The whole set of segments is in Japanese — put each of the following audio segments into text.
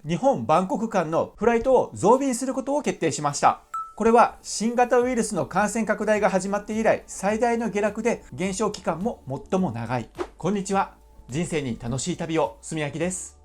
日本バンコク間のフライトを増便することを決定しました。これは新型ウイルスの感染拡大が始まって以来最大の下落で、減少期間も最も長い。こんにちは。人生に楽しい旅を、住明です。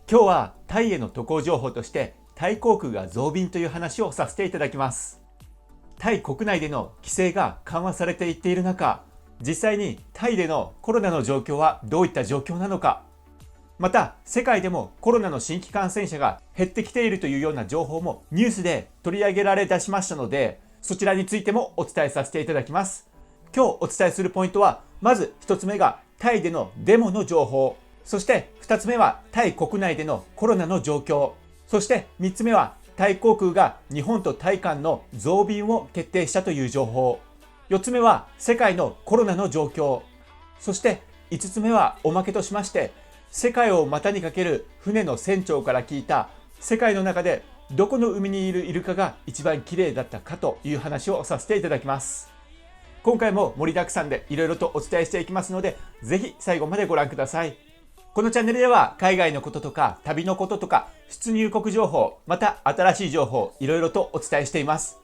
今日はタイへの渡航情報としてタイ航空が増便という話をさせていただきます。タイ国内での規制が緩和されていっている中、実際にタイでのコロナの状況はどういった状況なのか、また世界でもコロナの新規感染者が減ってきているというような情報もニュースで取り上げられ出しましたので、そちらについてもお伝えさせていただきます。今日お伝えするポイントは、まず1つ目がタイでのデモの情報、そして2つ目はタイ国内でのコロナの状況、そして3つ目はタイ航空が日本とタイ間の増便を決定したという情報、4つ目は世界のコロナの状況、そして5つ目はおまけとしまして、世界を股にかける船の船長から聞いた、世界の中でどこの海にいるイルカが一番綺麗だったかという話をさせていただきます。今回も盛りだくさんでいろいろとお伝えしていきますので、ぜひ最後までご覧ください。このチャンネルでは海外のこととか旅のこととか出入国情報、また新しい情報、いろいろとお伝えしています。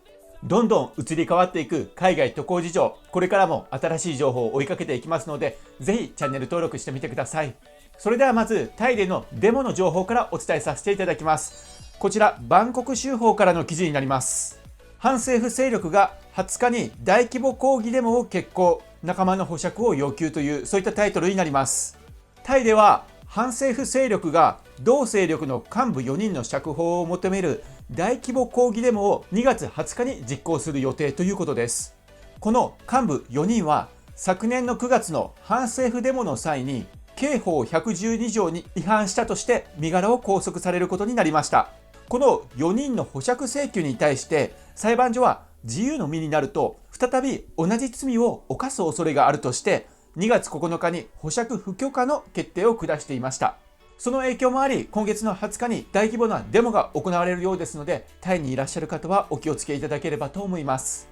どんどん移り変わっていく海外渡航事情、これからも新しい情報を追いかけていきますので、ぜひチャンネル登録してみてください。それではまずタイでのデモの情報からお伝えさせていただきます。こちらバンコク州法からの記事になります。反政府勢力が20日に大規模抗議デモを決行、仲間の保釈を要求という、そういったタイトルになります。タイでは反政府勢力が同勢力の幹部4人の釈放を求める大規模抗議デモを2月20日に実行する予定ということです。この幹部4人は昨年の9月の反政府デモの際に刑法112条に違反したとして身柄を拘束されることになりました。この4人の保釈請求に対して裁判所は、自由の身になると再び同じ罪を犯す恐れがあるとして2月9日に保釈不許可の決定を下していました。その影響もあり、今月の20日に大規模なデモが行われるようですので、タイにいらっしゃる方はお気をつけいただければと思います。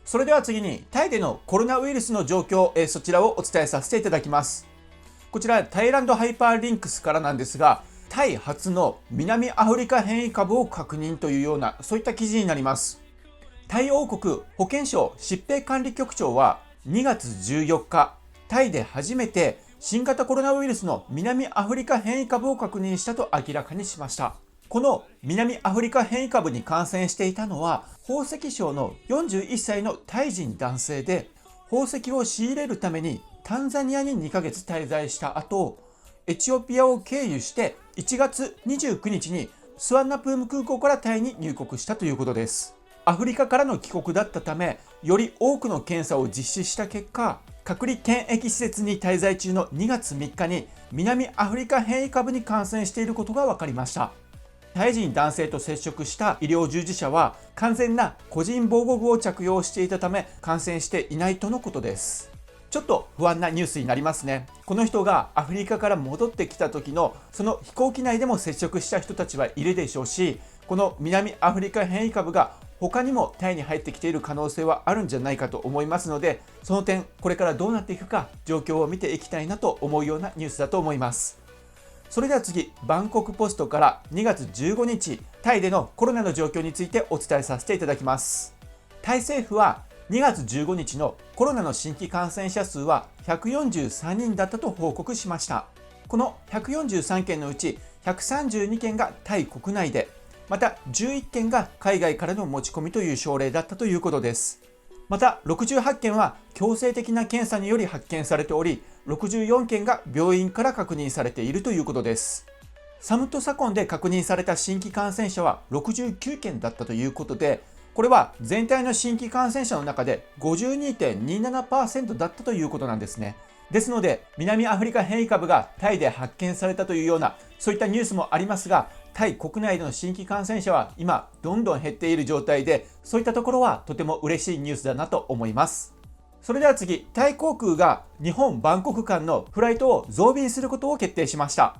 それでは次にタイでのコロナウイルスの状況、そちらをお伝えさせていただきます。こちらタイランドハイパーリンクスからなんですが、タイ初の南アフリカ変異株を確認というような、そういった記事になります。タイ王国保健省疾病管理局長は2月14日、タイで初めて新型コロナウイルスの南アフリカ変異株を確認したと明らかにしました。この南アフリカ変異株に感染していたのは宝石商の41歳のタイ人男性で、宝石を仕入れるためにタンザニアに2ヶ月滞在した後、エチオピアを経由して1月29日にスワンナプーム空港からタイに入国したということです。アフリカからの帰国だったため、より多くの検査を実施した結果、隔離検疫施設に滞在中の2月3日に南アフリカ変異株に感染していることが分かりました。タイ人男性と接触した医療従事者は完全な個人防護具を着用していたため感染していないとのことです。ちょっと不安なニュースになりますね。この人がアフリカから戻ってきた時のその飛行機内でも接触した人たちはいるでしょうし、この南アフリカ変異株が他にもタイに入ってきている可能性はあるんじゃないかと思いますので、その点これからどうなっていくか状況を見ていきたいなと思うようなニュースだと思います。それでは次、バンコクポストから2月15日、タイでのコロナの状況についてお伝えさせていただきます。タイ政府は2月15日のコロナの新規感染者数は143人だったと報告しました。この143件のうち132件がタイ国内で、また11件が海外からの持ち込みという症例だったということです。また68件は強制的な検査により発見されており、64件が病院から確認されているということです。サムトサコンで確認された新規感染者は69件だったということで、これは全体の新規感染者の中で 52.27% だったということなんですね。ですので南アフリカ変異株がタイで発見されたというような、そういったニュースもありますが、タイ国内での新規感染者は今どんどん減っている状態で、そういったところはとても嬉しいニュースだなと思います。それでは次、タイ航空が日本バンコク間のフライトを増便することを決定しました。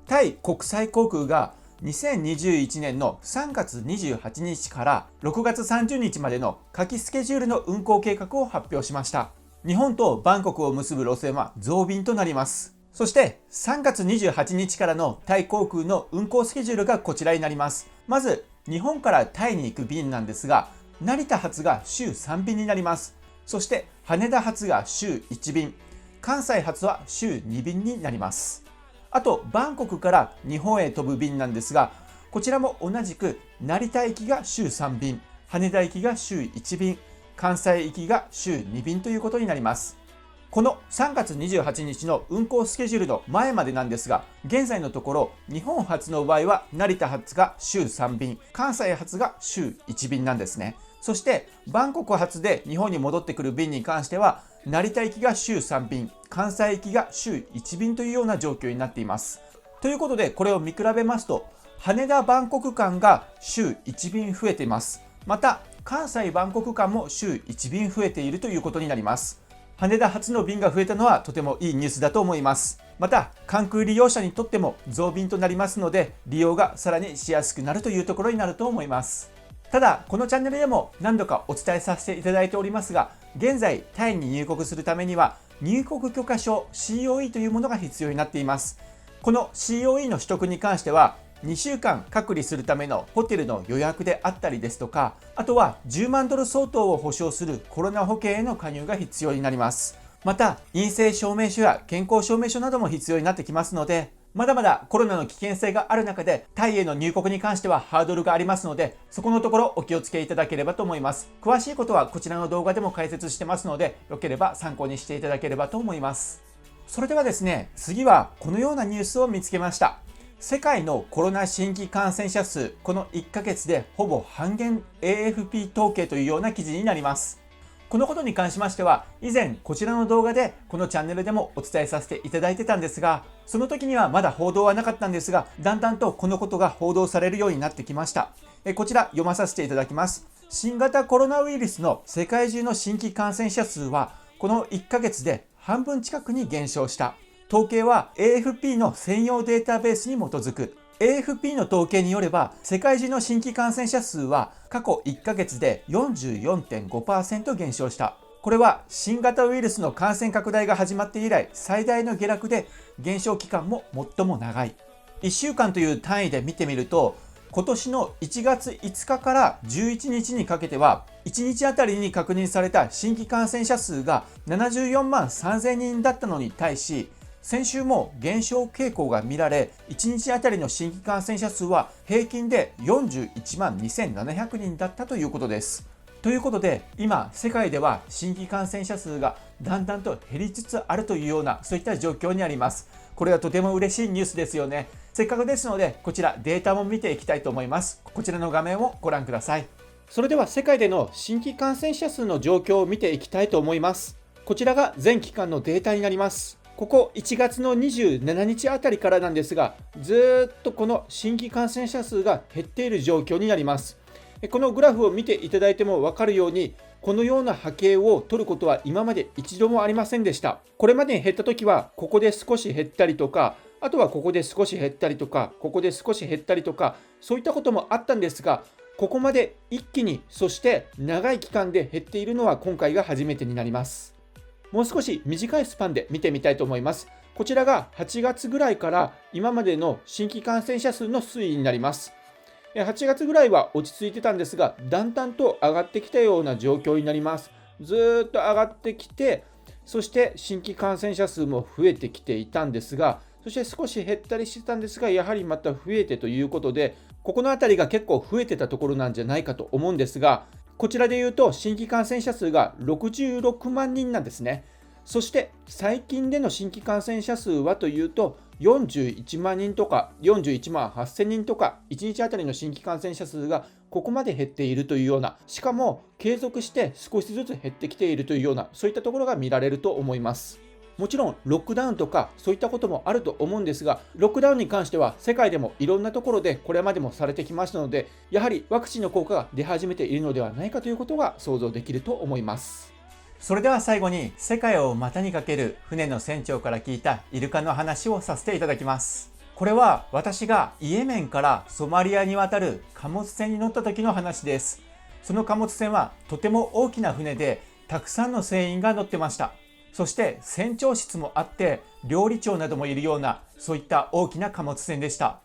タイ国際航空が2021年の3月28日から6月30日までの夏季スケジュールの運航計画を発表しました。日本とバンコクを結ぶ路線は増便となります。そして3月28日からのタイ航空の運航スケジュールがこちらになります。まず日本からタイに行く便なんですが、成田発が週3便になります。そして羽田発が週1便、関西発は週2便になります。あとバンコクから日本へ飛ぶ便なんですが、こちらも同じく成田行きが週3便、羽田行きが週1便、関西行きが週2便ということになります。この3月28日の運航スケジュールの前までなんですが、現在のところ日本発の場合は成田発が週3便、関西発が週1便なんですね。そしてバンコク発で日本に戻ってくる便に関しては、成田行きが週3便、関西行きが週1便というような状況になっています。ということでこれを見比べますと、羽田バンコク間が週1便増えています。また関西バンコク間も週1便増えているということになります。羽田発の便が増えたのはとてもいいニュースだと思います。また関空利用者にとっても増便となりますので、利用がさらにしやすくなるというところになると思います。ただこのチャンネルでも何度かお伝えさせていただいておりますが、現在タイに入国するためには入国許可証 COE というものが必要になっています。この COE の取得に関しては2週間隔離するためのホテルの予約であったりですとか、あとは10万ドル相当を保証するコロナ保険への加入が必要になります。また陰性証明書や健康証明書なども必要になってきますので、まだまだコロナの危険性がある中でタイへの入国に関してはハードルがありますので、そこのところお気をつけいただければと思います。詳しいことはこちらの動画でも解説してますので、よければ参考にしていただければと思います。それではですね、次はこのようなニュースを見つけました。世界のコロナ新規感染者数、この1ヶ月でほぼ半減 AFP 統計というような記事になります。このことに関しましては、以前こちらの動画でこのチャンネルでもお伝えさせていただいてたんですが、その時にはまだ報道はなかったんですが、だんだんとこのことが報道されるようになってきました。こちら読まさせていただきます。新型コロナウイルスの世界中の新規感染者数は、この1ヶ月で半分近くに減少した。統計は AFP の専用データベースに基づく。AFP の統計によれば、世界中の新規感染者数は過去1ヶ月で 44.5% 減少した。これは新型ウイルスの感染拡大が始まって以来最大の下落で、減少期間も最も長い。1週間という単位で見てみると、今年の1月5日から11日にかけては、1日あたりに確認された新規感染者数が74万3000人だったのに対し、先週も減少傾向が見られ、1日あたりの新規感染者数は平均で41万2700人だったということです。ということで、今世界では新規感染者数がだんだんと減りつつあるというような、そういった状況にあります。これはとても嬉しいニュースですよね。せっかくですので、こちらデータも見ていきたいと思います。こちらの画面をご覧ください。それでは世界での新規感染者数の状況を見ていきたいと思います。こちらが全期間のデータになります。ここ1月の27日あたりからなんですが、ずっとこの新規感染者数が減っている状況になります。このグラフを見ていただいても分かるように、このような波形を取ることは今まで一度もありませんでした。これまでに減った時は、ここで少し減ったりとか、あとはここで少し減ったりとか、ここで少し減ったりとか、そういったこともあったんですが、ここまで一気に、そして長い期間で減っているのは今回が初めてになります。もう少し短いスパンで見てみたいと思います。こちらが8月ぐらいから今までの新規感染者数の推移になります。8月ぐらいは落ち着いてたんですが、だんだんと上がってきたような状況になります。ずーっと上がってきて、そして新規感染者数も増えてきていたんですが、そして少し減ったりしてたんですが、やはりまた増えてということで、ここのあたりが結構増えてたところなんじゃないかと思うんですが、こちらで言うと新規感染者数が66万人なんですね。そして最近での新規感染者数はというと41万人とか41万8000人とか、1日あたりの新規感染者数がここまで減っているというような、しかも継続して少しずつ減ってきているというような、そういったところが見られると思います。もちろんロックダウンとかそういったこともあると思うんですが、ロックダウンに関しては世界でもいろんなところでこれまでもされてきましたので、やはりワクチンの効果が出始めているのではないかということが想像できると思います。それでは最後に、世界を股にかける船の船長から聞いたイルカの話をさせていただきます。これは私がイエメンからソマリアに渡る貨物船に乗った時の話です。その貨物船はとても大きな船で、たくさんの船員が乗ってました。そして船長室もあって料理長などもいるような、そういった大きな貨物船でした。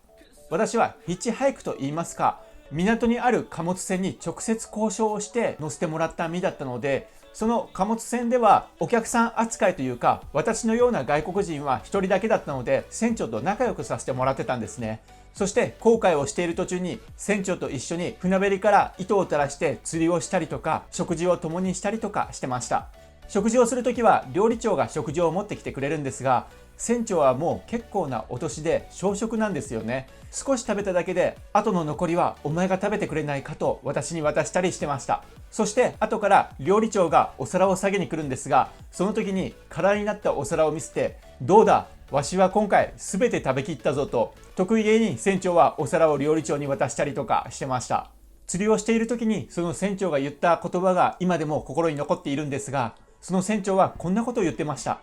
私はヒッチハイクと言いますか、港にある貨物船に直接交渉をして乗せてもらった身だったので、その貨物船ではお客さん扱いというか、私のような外国人は一人だけだったので、船長と仲良くさせてもらってたんですね。そして航海をしている途中に船長と一緒に船べりから糸を垂らして釣りをしたりとか、食事を共にしたりとかしてました。食事をするときは料理長が食事を持ってきてくれるんですが、船長はもう結構なお年で小食なんですよね。少し食べただけで後の残りはお前が食べてくれないかと私に渡したりしてました。そして後から料理長がお皿を下げに来るんですが、その時に空になったお皿を見せて、どうだわしは今回全て食べきったぞと得意げに船長はお皿を料理長に渡したりとかしてました。釣りをしている時にその船長が言った言葉が今でも心に残っているんですが、その船長はこんなことを言ってました。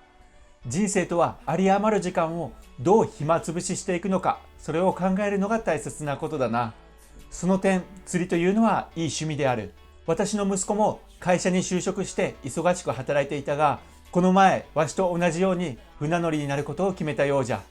人生とは有り余る時間をどう暇つぶししていくのか、それを考えるのが大切なことだな。その点、釣りというのはいい趣味である。私の息子も会社に就職して忙しく働いていたが、この前わしと同じように船乗りになることを決めたようじゃ。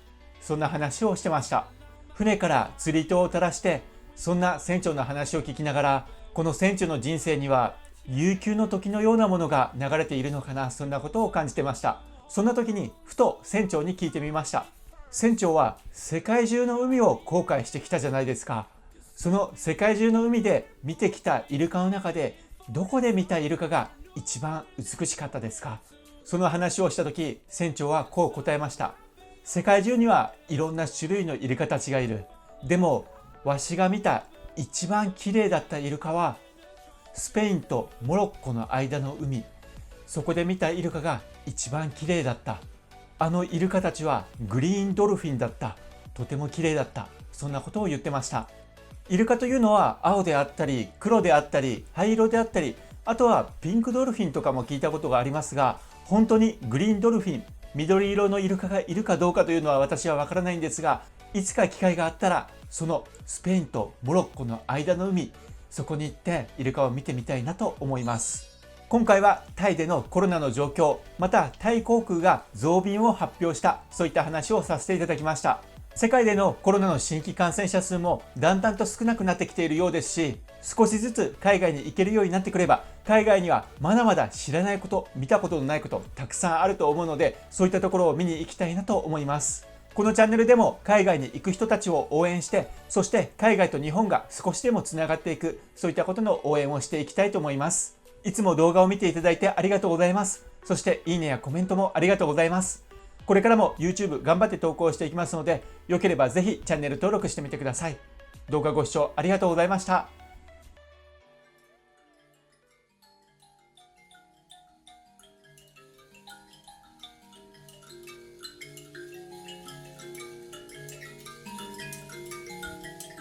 そんな話をしてました。船から釣り糸を垂らして、そんな船長の話を聞きながら、この船長の人生には悠久の時のようなものが流れているのかな、そんなことを感じてました。そんな時にふと船長に聞いてみました。船長は世界中の海を航海してきたじゃないですか。その世界中の海で見てきたイルカの中で、どこで見たイルカが一番美しかったですか？その話をした時、船長はこう答えました。世界中にはいろんな種類のイルカたちがいる。でもわしが見た一番綺麗だったイルカはスペインとモロッコの間の海。そこで見たイルカが一番綺麗だった。あのイルカたちはグリーンドルフィンだった。とても綺麗だった。そんなことを言ってました。イルカというのは青であったり黒であったり灰色であったり、あとはピンクドルフィンとかも聞いたことがありますが、本当にグリーンドルフィン、緑色のイルカがいるかどうかというのは私はわからないんですが、いつか機会があったらそのスペインとモロッコの間の海、そこに行ってイルカを見てみたいなと思います。今回はタイでのコロナの状況、またタイ航空が増便を発表した、そういった話をさせていただきました。世界でのコロナの新規感染者数もだんだんと少なくなってきているようですし、少しずつ海外に行けるようになってくれば、海外にはまだまだ知らないこと、見たことのないことたくさんあると思うので、そういったところを見に行きたいなと思います。このチャンネルでも海外に行く人たちを応援して、そして海外と日本が少しでもつながっていく、そういったことの応援をしていきたいと思います。いつも動画を見ていただいてありがとうございます。そしていいねやコメントもありがとうございます。これからも YouTube 頑張って投稿していきますので、よければぜひチャンネル登録してみてください。動画ご視聴ありがとうございました。